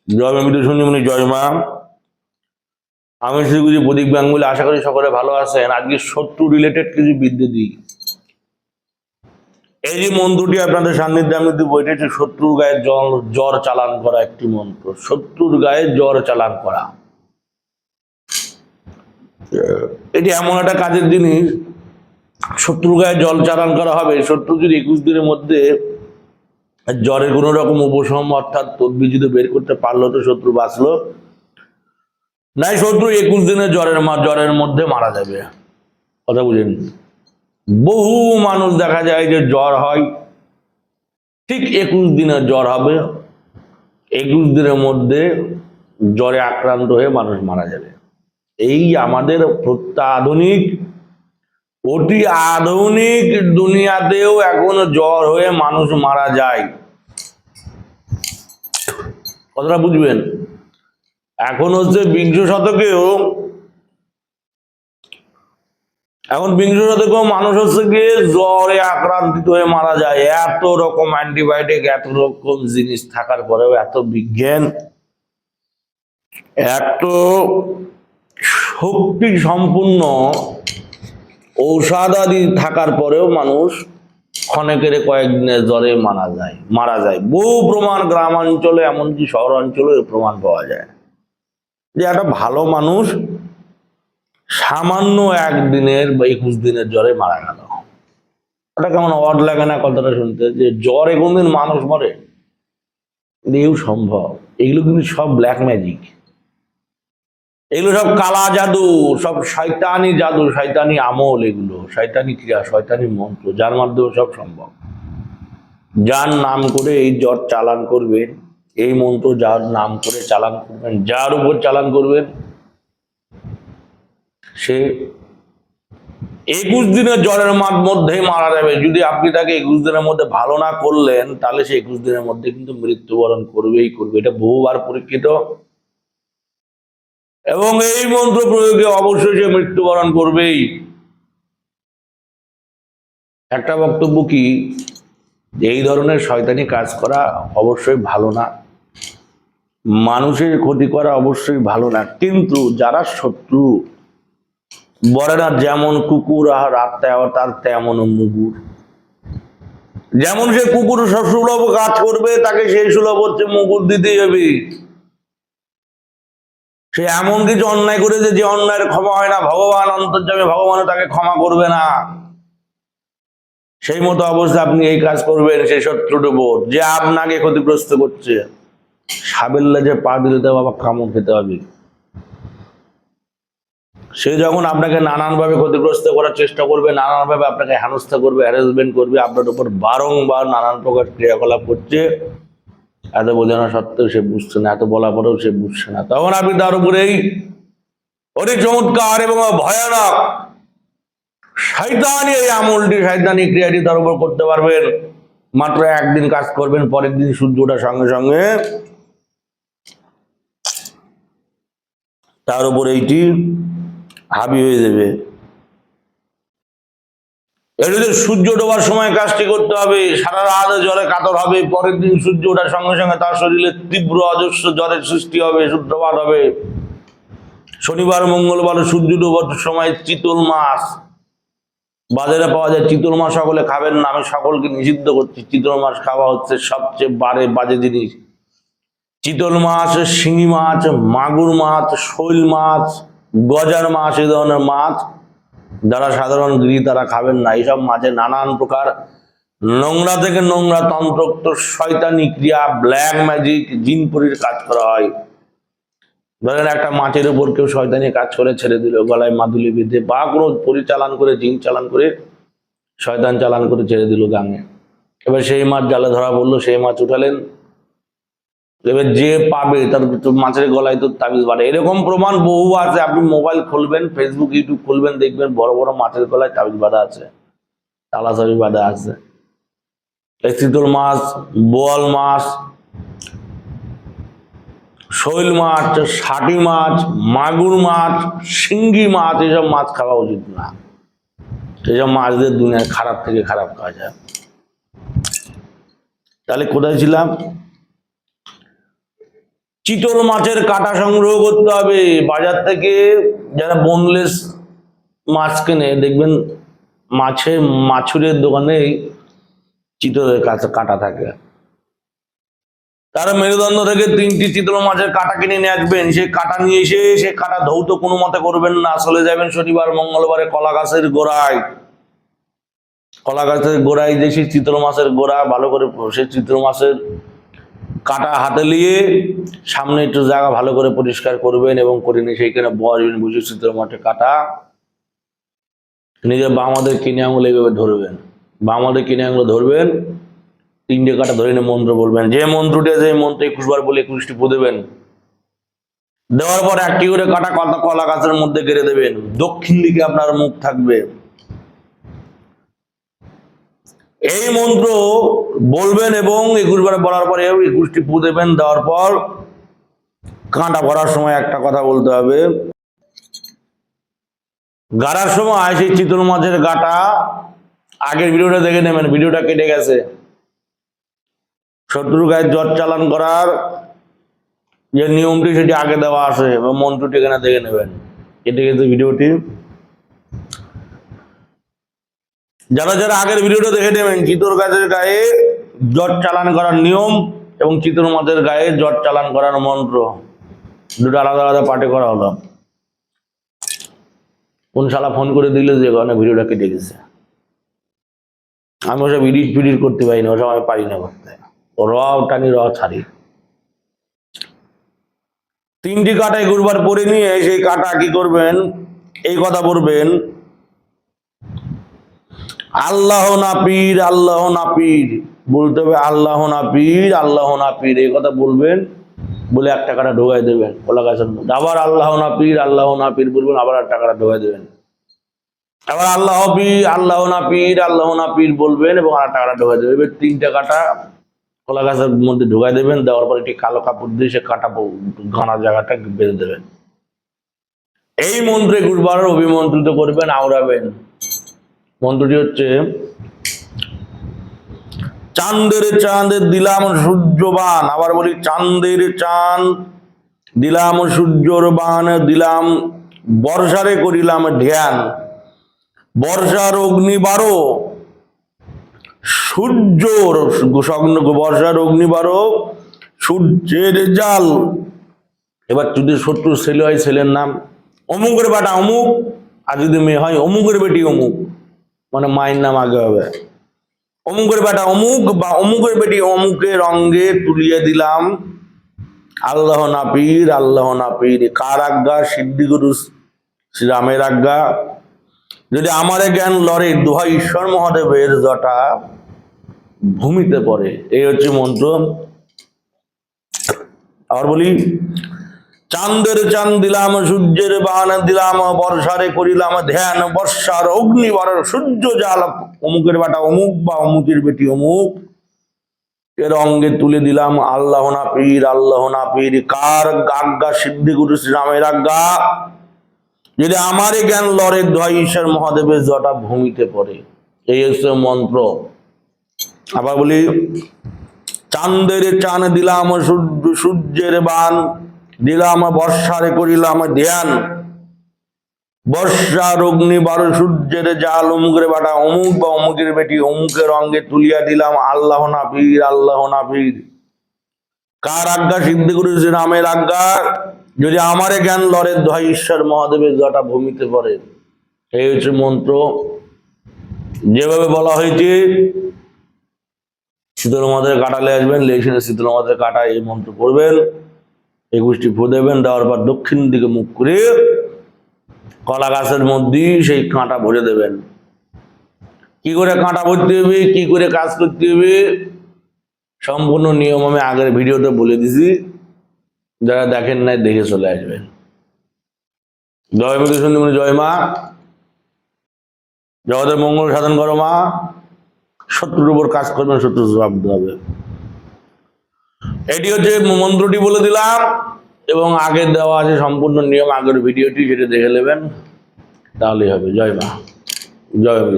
জয় মা বিদ্যুৎসঞ্জীবনী, জয় মা। আমি শ্রীগুরু প্রদীপ গাঙ্গুলি, আশা করি সকলে ভালো আছেন। আজকে শত্রু রিলেটেড কিছু বিদ্যে দিই। এই যে মন্ত্রটি আপনাদের সান্নিধ্যে আমি দিব, এটা হচ্ছে শত্রুর গায়ে জ্বর চালান করা একটি মন্ত্র। শত্রুর গায়ে জ্বর চালান করা, এটি এমন একটা কাজের জিনিস। শত্রুর গায়ে জল চালান করা হবে। শত্রু যদি 21 দিনের মধ্যে জ্বরের কোন রকম উপশম অর্থাৎ তদ্বির যদি বের করতে পারলো তো শত্রু বাঁচলো, নাই শত্রু 21 দিনে জ্বরের মধ্যে মারা যাবে। কথা বুঝেন? বহু মানুষ দেখা যায় যে জ্বর হয়, ঠিক 21 দিনের জ্বর হবে, 21 দিনের মধ্যে জ্বরে আক্রান্ত হয়ে মানুষ মারা যাবে। এই আমাদের প্রত্যাধুনিক অতি আধুনিক দুনিয়াতেও এখন জ্বর হয়ে মানুষ মারা যায়। কথাটা বুঝবেন? এখন হচ্ছে বিংশ শতকেও মানুষ হচ্ছে গিয়ে জ্বরে আক্রান্তিত হয়ে মারা যায়। এত রকম অ্যান্টিবায়োটিক, এত রকম জিনিস থাকার পরেও, এত বিজ্ঞান, এত শক্তি সম্পূর্ণ ঔষধাদি থাকার পরেও মানুষ ক্ষণেকের কয়েকদিনে জ্বরে মারা যায়। বহু প্রমাণ গ্রামাঞ্চলে, এমনকি শহরাঞ্চলে প্রমাণ পাওয়া যায় যে একটা ভালো মানুষ সামান্য একদিনের বা 21 দিনের জ্বরে মারা গেল। এটা কেমন অড লাগে না কথাটা শুনতে, যে জ্বরে কোনদিন মানুষ মরে? এও সম্ভব। এগুলো কিন্তু সব ব্ল্যাক ম্যাজিক, এগুলো সব কালা জাদু, সব শয়তানি জাদু, শয়তানি আমল, এগুলো শয়তানি ক্রিয়া, শয়তানি মন্ত্র, যার মাধ্যমে সব সম্ভব। যার নাম করে এই জ্বর চালান করবেন, এই মন্ত্র যার নাম করে চালান করবেন, যার উপর চালান করবেন, সে 21 দিনের জ্বরের মধ্যে মারা যাবে। যদি আপনি তাকে 21 দিনের মধ্যে ভালো না করলেন, তাহলে সে 21 দিনের মধ্যে কিন্তু মৃত্যুবরণ করবেই করবে। এটা বহুবার পরীক্ষিত। এবং এই মন্ত্র প্রয়োগে অবশ্যই সে মৃত্যুবরণ করবেই। একটা বক্তব্য কি, এই ধরনের শয়তানি কাজ করা অবশ্যই ভালো না, মানুষের ক্ষতি করা অবশ্যই ভালো না। কিন্তু যারা শত্রু, বলে না যেমন কুকুর আর তার তেমন মুগুর, যেমন সে কুকুর সুলভ কাজ করবে, তাকে সেই সুলভ হচ্ছে মুগুর দিতেই হবে। সে এমন কিছু অন্যায় করেছে যে অন্যায়ের ক্ষমা হয় না, ভগবান অন্তর্যামী, ভগবান তাকে ক্ষমা করবে না। সেই মতো অবস্থা আপনি এই কাজ করবেন সেই শত্রুর উপর যে আপনাকে ক্ষতিগ্রস্ত করছে, সাবেল্লা যে পা দিলে তো বাবা কামড় খেতে হবে। সে যখন আপনাকে নানানভাবে ক্ষতিগ্রস্ত করার চেষ্টা করবে, নানানভাবে আপনাকে হেনস্থা করবে, হ্যারাসমেন্ট করবে, আপনার উপর বারংবার নানান প্রকার ক্রিয়াকলাপ করছে, এত বোঝানো সত্ত্বেও সে বুঝছে না, এত বলা পরেও সে বুঝছে না, তখন আপনি তার উপরেই অতি চমৎকার এবং ভয়ানক শয়তানি এই আমলটি, শয়তানি ক্রিয়াটি তার উপর করতে পারবেন। মাত্র একদিন কাজ করবেন, পরের দিন সূর্য ওঠার সঙ্গে সঙ্গে তার উপর এইটি হাবি হয়ে যাবে। সূর্য ডোবার সময় কাজটি করতে হবে, সারা রাত জ্বরে কাতর হবে, পরের দিন সূর্য ওঠার সঙ্গে সঙ্গে তার শরীরে তীব্র অজস্র জ্বরের সৃষ্টি হবে, সূত্রপাত হবে। শনিবার মঙ্গলবার সূর্য ডোবার সময় চিতল মাছ বাজারে পাওয়া যায়। চিতল মাছ সকলে খাবেন না, আমি সকলকে নিষিদ্ধ করছি। চিতল মাছ খাওয়া হচ্ছে সবচেয়ে বাজে জিনিস। চিতল মাছ, শিঙি মাছ, মাগুর মাছ, শৈল মাছ, গজার মাছ, এই ধরনের মাছ যারা সাধারণ গৃহী তারা খাবেন না। এইসব মাছে নানান প্রকার নোংরা থেকে নোংরা তন্ত্রোক্ত শয়তানি ক্রিয়া, ব্ল্যাক ম্যাজিক, জিনপুরির কাজ করা হয়। ধরেন একটা মাছের উপর কেউ শয়তানি কাজ করে ছেড়ে দিল, গলায় মাদুলি বেঁধে বা কোনো পরিচালন করে, জিন চালান করে, শয়তান চালান করে ছেড়ে দিল গাঙে। এবার সেই মাছ জালে ধরা পড়লো, সেই মাছ উঠালেন, এবার যে পাবে তার মাছের গলায় তো তাবিজ বাড়ে। এরকম প্রমাণ বহু আছে। আপনি মোবাইল খুলবেন, ফেসবুক, ইউটিউব খুলবেন, দেখবেন বড় বড় মাছের গলায় তাবিজ বাঁধা আছে, তালাচাবি বাঁধা আছে। চিতল মাছ, বোয়াল মাছ, শৈল মাছ, ষাটি মাছ, মাগুর মাছ, শিঙ্গি মাছ, এসব মাছ খাওয়া উচিত না। এসব মাছদের দুনিয়ার খারাপ থেকে খারাপ কাজ হয়। তাহলে কোথায় ছিলাম? চিতল মাছের কাটা সংগ্রহ করতে হবে বাজার থেকে। যারা বোনলেস মাছ কেনে দেখবেন মাছুরের দোকানে চিতলের কাটা থাকে। তারা মেরুদণ্ড থেকে 3টি চিতল মাছের কাটা কিনে নিয়ে আসবেন। সেই কাটা নিয়ে এসে সে কাটা ধৌত কোনো মতে করবেন না। চলে যাবেন শনিবার মঙ্গলবারে কলা গাছের গোড়ায়। কলা গাছের গোড়ায় যে সেই চিতল মাছের গোড়া ভালো করে সেই চিতল মাছের কাটা হাতে নিয়ে সামনে একটু জায়গা ভালো করে পরিষ্কার করবেন এবং করে নিয়ে সেইখানে বসবেন। বুঝে চিতল মাছের কাটা নিজের বাম হাতের কিনে আঙুল এইভাবে ধরবেন। বাম হাতের কিনে আঙুল ধরবেন, 3টে কাটা ধরে নিয়ে মন্ত্র বলবেন। যে মন্ত্রটি আছে এই মন্ত্র 21 বার বলে 21টি ফু দেবেন। দেওয়ার পর একটি করে কাটা কলা গাছের মধ্যে গেড়ে দেবেন। দক্ষিণ দিকে আপনার মুখ থাকবে। এই মন্ত্র বলবেন এবং 21 বার বলার পরে 21টি ফু দেবেন। দেওয়ার পর কাঁটা ভরার সময় একটা কথা বলতে হবে। গাড়ার সময় সেই চিতল মাছের গাটা আগের ভিডিওটা দেখে নেবেন, ভিডিওটা কেটে গেছে। শত্রুর গায়ে জ্বর চালান করার যে নিয়মটি সেটি আগে দেওয়া আছে এবং মন্ত্রটি এখানে দেখে নেবেন, কেটে গেছে ভিডিওটি। যারা যারা আগের ভিডিওটা দেখে নেবেন চিতল গাছের গায়ে জ্বর চালান করার নিয়ম এবং চিতল মাছের গায়ে জ্বর চালান করার মন্ত্র দুটো আলাদা আলাদা পাঠে করা হলো। কোন শালা ফোন করে দিল যে ওখানে ভিডিওটা কেটে গেছে। আমি ওসব এডিট করতে পারি না, ওসব আমি পারি না করতে। র টানি র ছাড়ি। 3টি কাটা 21 বার পরে নিয়ে সেই কাটা কি করবেন, এই কথা বলবেন, আল্লাহ না পীর, আল্লাহ না পীর বলতে হবে। আল্লাহ না পীর, আল্লাহ না পীর এই কথা বলবেন। বলে একটা কাটা ঢোকাই দেবেন কলা গাছের মধ্যে। আবার আল্লাহ না পীর, আল্লাহ না পীর বলবেন, আবার একটা কাটা ঢোকাই দেবেন। আবার আল্লাহ পীর, আল্লাহ না পীর, আল্লাহ না পীর বলবেন এবং আর একটা কাটা ঢোকাই দেবেন। এবার 3টে কাটা কলা গাছের মধ্যে ঢোকাই দেবেন। দেওয়ার পর একটি কালো কাপড় দিয়ে সে কাটা ঘানা জায়গাটা বেঁধে দেবেন। এই মন্ত্রে 21 বার অভিমন্ত্রিত করবেন, আওড়াবেন। মন্ত্রটি হচ্ছে, চাঁদের চাঁদ দিলাম সূর্যবান। আবার বলি, চাঁদের চাঁদ দিলাম সূর্যর বান, দিলাম বর্ষারে করিলাম ধ্যান। বর্ষার অগ্নি 12, সূর্যর বর্ষার অগ্নি 12, সূর্যের জাল। এবার যদি শত্রুর ছেলে হয় ছেলের নাম অমুকের বেটা অমুক, আর যদি মেয়ে হয় অমুকের বেটি অমুক, মানে মায়ের নাম আগে হবে। অমুকের বেটা অমুক বা অমুকের বেটি অমুকের অঙ্গে তুলিয়ে দিলাম আল্লাহ না পীর, আল্লাহ না পীর। কার আজ্ঞা? সিদ্ধিগুরু শ্রীরামের আজ্ঞা। যদি আমারে জ্ঞান লড়ে দোহাই ঈশ্বর মহাদেবের জটা ভূমিতে পড়ে। এই হচ্ছে মন্ত্র। আবার বলি, চাঁদের চাঁদ দিলাম সূর্যের বান, দিলাম বর্ষারে করিলাম ধ্যান। বর্ষার অগ্নি 12, সূর্য জাল। অমুকের বেটা অমুক বা অমুকের বেটি অমুক এর অঙ্গে তুলে দিলাম আল্লাহ না পীর, আল্লাহ না পীর। কার আজ্ঞা? সিদ্ধিগুরু শ্রীরামের আজ্ঞা। যদি আমারই জ্ঞান লড়ে দোহাই ঈশ্বর মহাদেবের জটা ভূমিতে পড়ে। এই হচ্ছে মন্ত্র। আবার বলি, চাঁদের চাঁদ দিলাম সূর্যের বান, দিলাম বর্ষারে করিলাম ধ্যান। বর্ষার অগ্নি 12, সূর্যের জাল। অমুকের বেটা অমুক বা অমুকের বেটি অমুকের অঙ্গে তুলিয়া দিলাম আল্লাহ না পীর, আল্লাহ না পীর। কার আজ্ঞা? সিদ্ধিগুরু শ্রীরামের আজ্ঞা। যদি আমারে জ্ঞান লড়ে দোহাই ঈশ্বর মহাদেবের জটা ভূমিতে পড়ে। এই হচ্ছে মন্ত্র। যেভাবে বলা হয়েছে শীতল মাছের কাটালে আসবেন, লেখেন শীতল মাছের কাটা এই মন্ত্র পড়বেন, 21টি ফু দেবেন। দেওয়ার পর দক্ষিণ দিকে মুখ করে কলা গাছের মধ্যে সেই কাঁটা ভরে দেবেন। কি করে কাঁটা ভরতে হবে, কি করে কাজ করতে হবে সম্পূর্ণ নিয়ম আমি আগের ভিডিওতে বলে দিছি। যারা দেখেন নাই দেখে চলে আসবেন। জয় মা সন্দীমণি, জয় মা। জগতের মঙ্গল সাধন করো মা। শত্রুর উপর কাজ করবেন, শত্রু জবাব দিতে হবে। এটি হচ্ছে মন্ত্রটি বলে দিলাম এবং আগে দেওয়া আছে সম্পূর্ণ নিয়ম, আগের ভিডিওটি সেটা দেখে নেবেন, তাহলেই হবে। জয় মা, জয় মা।